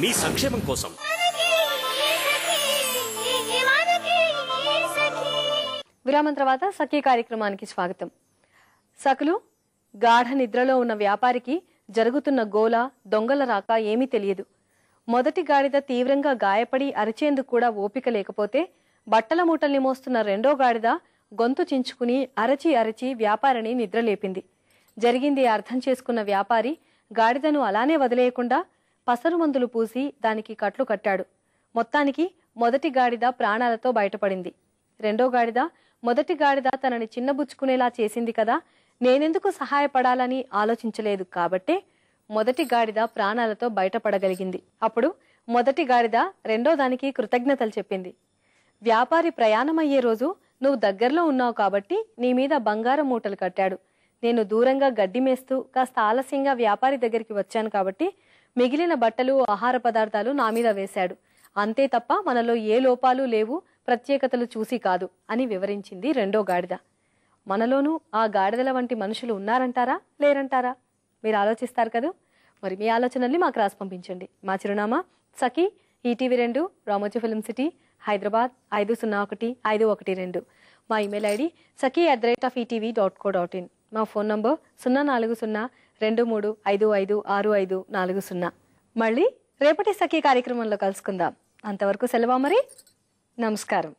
మీ సంక్షేమం కోసం. విరామం తర్వాత సఖీ కార్యక్రమానికి స్వాగతం. సఖులు, గాఢ నిద్రలో ఉన్న వ్యాపారికి జరుగుతున్న గోల, దొంగల రాక ఏమీ తెలియదు. మొదటి గాడిద తీవ్రంగా గాయపడి అరిచేందుకు కూడా ఓపిక లేకపోతే బట్టల మూటల్ని మోస్తున్న రెండో గాడిద గొంతు చించుకుని అరచి అరచి వ్యాపారిని నిద్రలేపింది. జరిగింది అర్థం చేసుకున్న వ్యాపారి గాడిదను అలానే వదిలేయకుండా పసరు మందులు పూసి దానికి కట్లు కట్టాడు. మొత్తానికి మొదటి గాడిద ప్రాణాలతో బయటపడింది. రెండో గాడిద మొదటి గాడిద తనని చిన్నబుచ్చుకునేలా చేసింది కదా, నేనెందుకు సహాయపడాలని ఆలోచించలేదు కాబట్టే మొదటి గాడిద ప్రాణాలతో బయటపడగలిగింది. అప్పుడు మొదటి గాడిద రెండో దానికి కృతజ్ఞతలు చెప్పింది. వ్యాపారి ప్రయాణమయ్యే రోజు నువ్వు దగ్గరలో ఉన్నావు కాబట్టి నీ మీద బంగారం మూటలు కట్టాడు. నేను దూరంగా గడ్డి మేస్తూ కాస్త ఆలస్యంగా వ్యాపారి దగ్గరికి వచ్చాను కాబట్టి మిగిలిన బట్టలు, ఆహార పదార్థాలు నా మీద వేశాడు. అంతే తప్ప మనలో ఏ లోపాలు లేవు, ప్రత్యేకతలు చూసి కాదు అని వివరించింది రెండో గాడిద. మనలోనూ ఆ గాడిదల వంటి మనుషులు ఉన్నారంటారా, లేరంటారా? మీరు ఆలోచిస్తారు కదా. మరి మీ ఆలోచనల్ని మాకు రాసి పంపించండి. మా చిరునామా సఖీ, ఈటీవీ 2, రామోజీ ఫిలిం సిటీ, హైదరాబాద్ 501512. మా ఇమెయిల్ ఐడి saki@etv.co.in. మా ఫోన్ నంబర్ 04023556540. మళ్ళీ రేపటి సఖీ కార్యక్రమంలో కలుసుకుందాం. అంతవరకు సెలవా మరి. నమస్కారం.